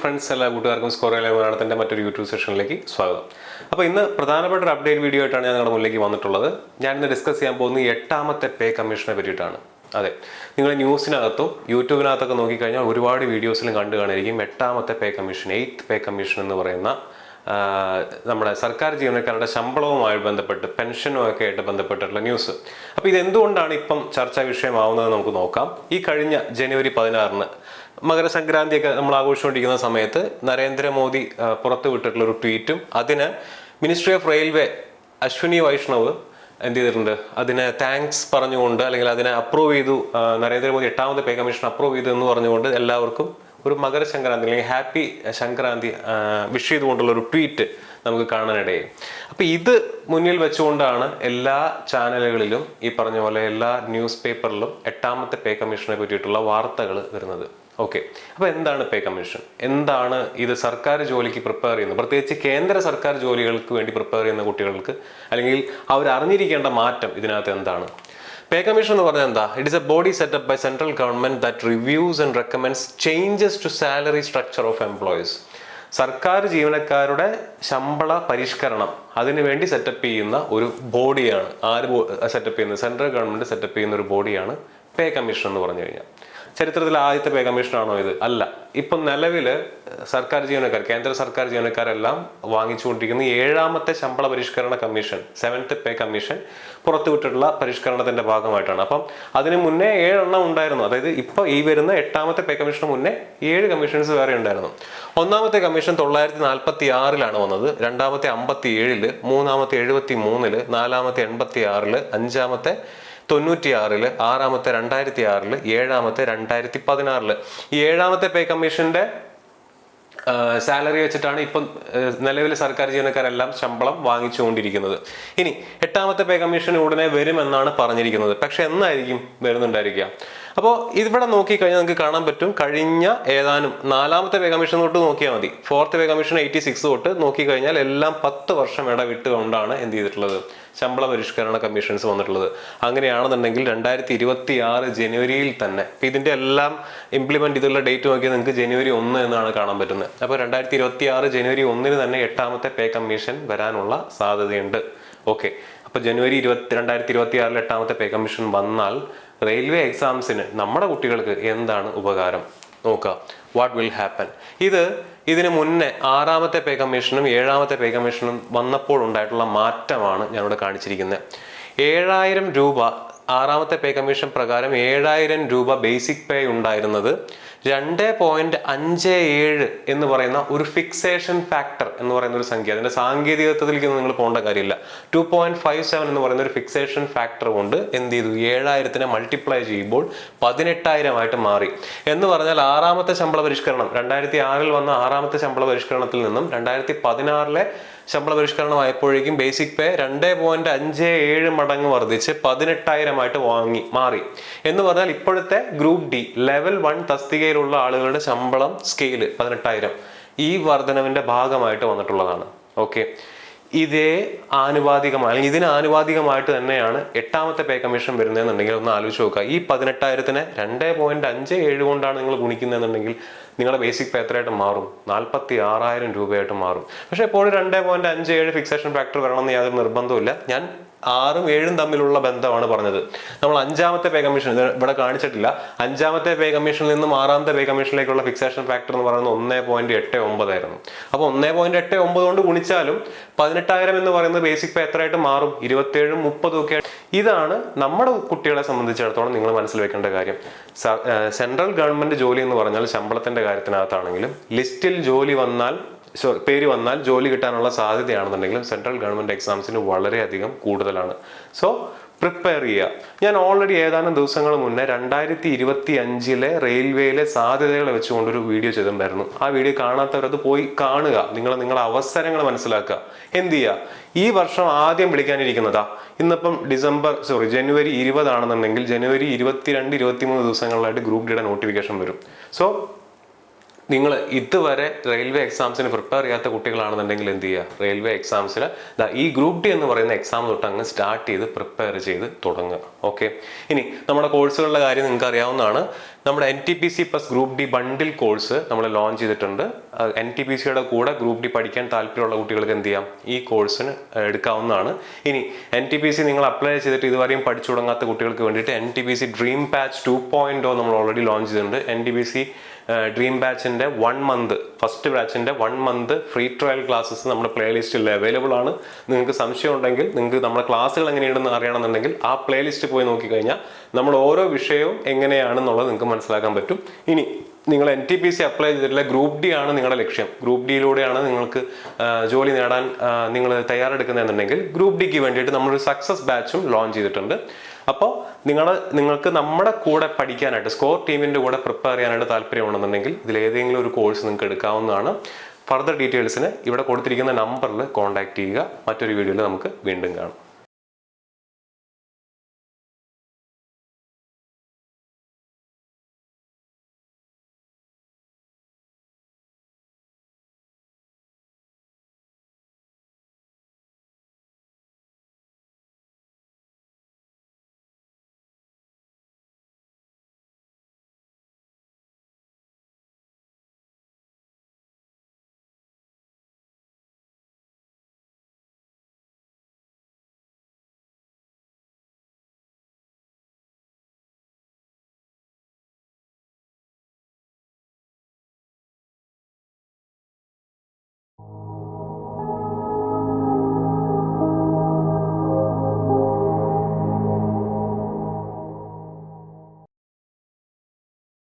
Friends, എല്ലാ കൂട്ടുകാർക്കും സ്കോറിലെ മലയാളത്തിൻ്റെ മറ്റൊരു യൂട്യൂബ് സെഷനിലേക്ക് സ്വാഗതം. അപ്പോൾ ഇന്ന് പ്രധാനപ്പെട്ട ഒരു അപ്ഡേറ്റ് വീഡിയോ ആയിട്ടാണ് ഞാൻ നിങ്ങളുടെ മുന്നിലേക്ക് വന്നിട്ടുള്ളത്. ഞാനിന്ന് ഡിസ്കസ് ചെയ്യാൻ പോകുന്നത് 8ാമത്തെ പേ കമ്മീഷനെ പറ്റിയിട്ടാണ്. അതെ, നിങ്ങൾ ന്യൂസിനകത്തും യൂട്യൂബിനകത്തൊക്കെ നോക്കിക്കഴിഞ്ഞാൽ ഒരുപാട് വീഡിയോസിലും കണ്ടു കാണിരിക്കും 8ാമത്തെ പേ കമ്മീഷൻ, 8th പേ കമ്മീഷൻ എന്ന് പറയുന്ന നമ്മുടെ സർക്കാർ ജീവനക്കാരുടെ ശമ്പളവുമായി ബന്ധപ്പെട്ട് പെൻഷനും ഒക്കെ ആയിട്ട് ബന്ധപ്പെട്ടിട്ടുള്ള ന്യൂസ്. അപ്പോൾ ഇതെന്തുകൊണ്ടാണ് ഇപ്പം ചർച്ചാ വിഷയമാവുന്നത് നമുക്ക് നോക്കാം. ഈ കഴിഞ്ഞ ജനുവരി 16 മകരസംക്രാന്തിയൊക്കെ നമ്മൾ ആഘോഷിച്ചുകൊണ്ടിരിക്കുന്ന സമയത്ത് നരേന്ദ്രമോദി പുറത്തുവിട്ടിട്ടുള്ള ഒരു ട്വീറ്റും അതിന് ministry of railway Ashwini Vaishnaw എന്ത് ചെയ്തിട്ടുണ്ട്, അതിനെ താങ്ക്സ് പറഞ്ഞുകൊണ്ട് അല്ലെങ്കിൽ അതിനെ അപ്രൂവ് ചെയ്തു. നരേന്ദ്രമോദി 8ാമത്തെ പേ കമ്മീഷൻ അപ്രൂവ് ചെയ്തു എന്ന് പറഞ്ഞുകൊണ്ട് എല്ലാവർക്കും ഒരു മകരസംക്രാന്തി അല്ലെങ്കിൽ ഹാപ്പി സംക്രാന്തി വിഷ് ചെയ്തുകൊണ്ടുള്ള ഒരു ട്വീറ്റ് നമുക്ക് കാണാനിടയായി. അപ്പം ഇത് മുന്നിൽ വെച്ചുകൊണ്ടാണ് എല്ലാ ചാനലുകളിലും ഈ പറഞ്ഞ പോലെ എല്ലാ ന്യൂസ് പേപ്പറിലും 8ാമത്തെ പേ കമ്മീഷനെ പറ്റിയിട്ടുള്ള വാർത്തകൾ വരുന്നത്. ഓക്കെ, അപ്പോൾ എന്താണ് പേ കമ്മീഷൻ, എന്താണ് ഇത് സർക്കാർ ജോലിക്ക് പ്രിപ്പയർ ചെയ്യുന്നത്, പ്രത്യേകിച്ച് കേന്ദ്ര സർക്കാർ ജോലികൾക്ക് വേണ്ടി പ്രിപ്പയർ ചെയ്യുന്ന കുട്ടികൾക്ക് അല്ലെങ്കിൽ അവർ അറിഞ്ഞിരിക്കേണ്ട മാറ്റം ഇതിനകത്ത് എന്താണ്? പേ കമ്മീഷൻ എന്ന് പറഞ്ഞാൽ എന്താ? It is a body setup by central government that reviews and recommends changes to salary structure of employees. സർക്കാർ ജീവനക്കാരുടെ ശമ്പള പരിഷ്കരണം അതിനു വേണ്ടി സെറ്റപ്പ് ചെയ്യുന്ന ഒരു ബോഡിയാണ്. ആര് സെറ്റപ്പ് ചെയ്യുന്നത്? സെൻട്രൽ ഗവൺമെന്റ് സെറ്റപ്പ് ചെയ്യുന്ന ഒരു ബോഡിയാണ് പേ കമ്മീഷൻ എന്ന് പറഞ്ഞു കഴിഞ്ഞാൽ. ചരിത്രത്തിൽ ആദ്യത്തെ പേ കമ്മീഷനാണോ ഇത്? അല്ല. ഇപ്പം നിലവിൽ സർക്കാർ ജീവനക്കാർ, കേന്ദ്ര സർക്കാർ ജീവനക്കാരെല്ലാം വാങ്ങിച്ചുകൊണ്ടിരിക്കുന്ന 7ാമത്തെ ശമ്പള പരിഷ്കരണ കമ്മീഷൻ, 7th പേ കമ്മീഷൻ പുറത്തുവിട്ടിട്ടുള്ള പരിഷ്കരണത്തിന്റെ ഭാഗമായിട്ടാണ്. അപ്പം അതിന് മുന്നേ 7 എണ്ണം ഉണ്ടായിരുന്നു. അതായത് ഇപ്പൊ ഈ വരുന്ന 8ാമത്തെ പേ കമ്മീഷന് മുന്നേ 7 കമ്മീഷൻസ് വേറെ ഉണ്ടായിരുന്നു. 1ാമത്തെ കമ്മീഷൻ 1946 വന്നത്, 2ാമത്തെ 57, 3ാമത്തെ 73, 4ാമത്തെ 86, 5ാമത്തെ 96, 6ാമത്തെ 2006, 7ാമത്തെ 2016. ഈ 7ാമത്തെ പേ കമ്മീഷന്റെ സാലറി വെച്ചിട്ടാണ് ഇപ്പം നിലവിലെ സർക്കാർ ജീവനക്കാരെല്ലാം ശമ്പളം വാങ്ങിച്ചുകൊണ്ടിരിക്കുന്നത്. ഇനി 8ാമത്തെ പേ കമ്മീഷൻ ഉടനെ വരുമെന്നാണ് പറഞ്ഞിരിക്കുന്നത്. പക്ഷെ എന്നായിരിക്കും വരുന്നുണ്ടായിരിക്കുക? അപ്പോൾ ഇവിടെ നോക്കിക്കഴിഞ്ഞാൽ നിങ്ങൾക്ക് കാണാൻ പറ്റും, കഴിഞ്ഞ ഏതാനും 4ാമത്തെ പേ കമ്മീഷൻ തൊട്ട് നോക്കിയാൽ മതി. 4th പേ കമ്മീഷൻ 86 തൊട്ട് നോക്കിക്കഴിഞ്ഞാൽ എല്ലാം 10 വർഷം ഇടവിട്ടുകൊണ്ടാണ് എന്ത് ചെയ്തിട്ടുള്ളത്, ശമ്പള പരിഷ്കരണ കമ്മീഷൻസ് വന്നിട്ടുള്ളത്. അങ്ങനെയാണെന്നുണ്ടെങ്കിൽ 2026 ജനുവരിയിൽ തന്നെ, ഇപ്പം ഇതിൻ്റെ എല്ലാം ഇംപ്ലിമെന്റ് ചെയ്തുള്ള ഡേറ്റ് നോക്കിയാൽ നിങ്ങൾക്ക് ജനുവരി 1 എന്നാണ് കാണാൻ പറ്റുന്നത്. അപ്പോൾ 2026 ജനുവരി 1 തന്നെ 8ാമത്തെ പേ കമ്മീഷൻ വരാനുള്ള സാധ്യതയുണ്ട്. ഓക്കെ, അപ്പോൾ ജനുവരി 2026 8ാമത്തെ പേ കമ്മീഷൻ വന്നാൽ റെയിൽവേ എക്സാംസിന് നമ്മുടെ കുട്ടികൾക്ക് എന്താണ് ഉപകാരം നോക്കുക. What will happen? ഇതിന് മുന്നേ 6ാമത്തെ പേ കമ്മീഷനും 7ാമത്തെ പേ കമ്മീഷനും വന്നപ്പോൾ ഉണ്ടായിട്ടുള്ള മാറ്റമാണ് ഞാനിവിടെ കാണിച്ചിരിക്കുന്നത്. 7000 രൂപ 6ാമത്തെ പേ കമ്മീഷൻ പ്രകാരം 7000 രൂപ ബേസിക് പേ ഉണ്ടായിരുന്നത് 2.57 എന്ന് പറയുന്ന ഒരു ഫിക്സേഷൻ ഫാക്ടർ എന്ന് പറയുന്ന ഒരു സംഖ്യ, അതിന്റെ സാങ്കേതികത്വത്തിലേക്ക് നിങ്ങൾ പോകേണ്ട കാര്യമില്ല. 2.57 എന്ന് പറയുന്ന ഒരു ഫിക്സേഷൻ ഫാക്ടർ കൊണ്ട് എന്ത് ചെയ്തു, 7000നെ മൾട്ടിപ്ലൈ ചെയ്യുമ്പോൾ 18,000 ആയിട്ട് മാറി. എന്ന് പറഞ്ഞാൽ 6ാമത്തെ ശമ്പള പരിഷ്കരണം 2006 വന്ന 6ാമത്തെ ശമ്പള പരിഷ്കരണത്തിൽ നിന്നും 2016 ശമ്പള പരിഷ്കരണമായപ്പോഴേക്കും ബേസിക് പേ 2.57 മടങ്ങ് വർദ്ധിച്ച് 18,000 ആയിട്ട് മാറി. എന്ന് പറഞ്ഞാൽ ഇപ്പോഴത്തെ ഗ്രൂപ്പ് ഡി ലെവൽ 1 തസ്തികയിലുള്ള ആളുകളുടെ ശമ്പളം സ്കെയില് 18,000 ഈ വർധനവിന്റെ ഭാഗമായിട്ട് വന്നിട്ടുള്ളതാണ്. ഓക്കെ, ഇതിന് ആനുപാതികമായിട്ട് തന്നെയാണ് 8ാമത്തെ പേ കമ്മീഷൻ വരുന്നതെന്നുണ്ടെങ്കിൽ ഒന്ന് ആലോചിച്ച് നോക്കുക. ഈ 18,000നെ 2.57 കൊണ്ടാണ് നിങ്ങൾ ഗുണിക്കുന്നതെന്നുണ്ടെങ്കിൽ നിങ്ങളുടെ ബേസിക് പേ എത്രയായിട്ട് മാറും? 46,000 രൂപയായിട്ട് മാറും. പക്ഷെ എപ്പോഴും 2.57 ഫിക്സേഷൻ ഫാക്ടർ വരണമെന്ന് യാതൊരു നിർബന്ധമില്ല. ഞാൻ 6ഉം 7ഉം തമ്മിലുള്ള ബന്ധമാണ് പറഞ്ഞത്. നമ്മൾ 5ാമത്തെ പേ കമ്മീഷൻ ഇവിടെ കാണിച്ചിട്ടില്ല. 5ാമത്തെ പേ കമ്മീഷനിൽ നിന്നും 6ാമത്തെ പേ കമ്മീഷനിലേക്കുള്ള ഫിക്സേഷൻ ഫാക്ടർ എന്ന് പറയുന്നത് 1.89 ആയിരുന്നു. അപ്പോൾ 1.89 കൊണ്ട് ഗുണിച്ചാലും 18,000 എന്ന് പറയുന്നത് ബേസിക് പേ എത്രയായിട്ട് മാറും? 27ഉം 30ഉം ഒക്കെ. ഇതാണ് നമ്മുടെ കുട്ടികളെ സംബന്ധിച്ചിടത്തോളം നിങ്ങൾ മനസ്സിൽ വെക്കേണ്ട കാര്യം. സെൻട്രൽ ഗവൺമെന്റ് ജോലി എന്ന് പറഞ്ഞാൽ ശമ്പളത്തിന്റെ കാര്യത്തിനകത്താണെങ്കിലും ലിസ്റ്റിൽ പേര് വന്നാൽ ജോലി കിട്ടാനുള്ള സാധ്യതയാണെന്നുണ്ടെങ്കിലും സെൻട്രൽ ഗവൺമെന്റ് എക്സാംസിന് വളരെയധികം കൂടുതലാണ്. സോ പ്രിപ്പയർ ചെയ്യുക. ഞാൻ ഓൾറെഡി ഏതാനും ദിവസങ്ങൾ മുന്നേ 2025 റെയിൽവേയിലെ സാധ്യതകളെ വെച്ചുകൊണ്ടൊരു വീഡിയോ ചെയ്തിട്ടുണ്ടായിരുന്നു. ആ വീഡിയോ കാണാത്തവരത് പോയി കാണുക. നിങ്ങളുടെ അവസരങ്ങൾ മനസ്സിലാക്കുക. എന്ത് ചെയ്യുക? ഈ വർഷം ആദ്യം വിളിക്കാനിരിക്കുന്നതാ ഇന്നിപ്പം ജനുവരി 20 ആണെന്നുണ്ടെങ്കിൽ ജനുവരി 22, 23 ദിവസങ്ങളിലായിട്ട് ഗ്രൂപ്പ് ഡിയുടെ നോട്ടിഫിക്കേഷൻ വരും. സോ നിങ്ങൾ ഇതുവരെ റെയിൽവേ എക്സാംസിന് പ്രിപ്പയർ ചെയ്യാത്ത കുട്ടികളാണെന്നുണ്ടെങ്കിൽ എന്ത് ചെയ്യുക, റെയിൽവേ എക്സാംസിൽ ഈ ഗ്രൂപ്പ് ഡി എന്ന് പറയുന്ന എക്സാം തൊട്ട് അങ്ങ് സ്റ്റാർട്ട് ചെയ്ത് പ്രിപ്പയർ ചെയ്ത് തുടങ്ങുക. ഓക്കെ, ഇനി നമ്മുടെ കോഴ്സുകളുടെ കാര്യം നിങ്ങൾക്ക് അറിയാവുന്നതാണ്. നമ്മുടെ NTPC പ്ലസ് ഗ്രൂപ്പ് ഡി ബണ്ടിൽ കോഴ്സ് നമ്മൾ ലോഞ്ച് ചെയ്തിട്ടുണ്ട്. NTPCയുടെ കൂടെ ഗ്രൂപ്പ് ഡി പഠിക്കാൻ താല്പര്യമുള്ള കുട്ടികൾക്ക് എന്ത് ചെയ്യാം, ഈ കോഴ്സിന് എടുക്കാവുന്നതാണ്. ഇനി NTPC നിങ്ങൾ അപ്ലൈ ചെയ്തിട്ട് ഇതുവരെയും പഠിച്ചു തുടങ്ങാത്ത കുട്ടികൾക്ക് വേണ്ടിയിട്ട് NTPC ഡ്രീം ബാച്ച് 2.0 നമ്മൾ ഓൾറെഡി ലോഞ്ച് ചെയ്തിട്ടുണ്ട്. NTPC ഡ്രീം ബാച്ചിൻ്റെ 1 മന്ത്, ഫസ്റ്റ് ബാച്ചിൻ്റെ 1 മന്ത് ഫ്രീ ട്രയൽ ക്ലാസ്സസ് നമ്മുടെ പ്ലേലിസ്റ്റിൽ അവൈലബിൾ ആണ്. നിങ്ങൾക്ക് സംശയം ഉണ്ടെങ്കിൽ, നിങ്ങൾക്ക് നമ്മുടെ ക്ലാസ്സുകൾ എങ്ങനെയുണ്ടെന്ന് അറിയണമെന്നുണ്ടെങ്കിൽ ആ പ്ലേലിസ്റ്റ് പോയി നോക്കിക്കഴിഞ്ഞാൽ നമ്മൾ ഓരോ വിഷയവും എങ്ങനെയാണെന്നുള്ളത് നിങ്ങൾക്ക് മനസ്സിലാക്കാൻ പറ്റും. ഇനി നിങ്ങൾ NTPC അപ്ലൈ ചെയ്തിട്ടില്ല, ഗ്രൂപ്പ് ഡി ആണ് നിങ്ങളുടെ ലക്ഷ്യം, ഗ്രൂപ്പ് ഡിയിലൂടെയാണ് നിങ്ങൾക്ക് ജോലി നേടാൻ നിങ്ങൾ തയ്യാറെടുക്കുന്നതെന്നുണ്ടെങ്കിൽ ഗ്രൂപ്പ് ഡിക്ക് വേണ്ടിയിട്ട് നമ്മളൊരു സക്സസ് ബാച്ചും ലോഞ്ച് ചെയ്തിട്ടുണ്ട്. അപ്പോൾ നിങ്ങൾക്ക് നമ്മുടെ കൂടെ പഠിക്കാനായിട്ട്, സ്കോർ ടീമിൻ്റെ കൂടെ പ്രിപ്പയർ ചെയ്യാനായിട്ട് താല്പര്യമുണ്ടെന്നുണ്ടെങ്കിൽ ഇതിലേതെങ്കിലും ഒരു കോഴ്സ് നിങ്ങൾക്ക് എടുക്കാവുന്നതാണ്. ഫർദർ ഡീറ്റെയിൽസിന് ഇവിടെ കൊടുത്തിരിക്കുന്ന നമ്പറിൽ കോൺടാക്ട് ചെയ്യുക. മറ്റൊരു വീഡിയോയിൽ നമുക്ക് വീണ്ടും കാണാം.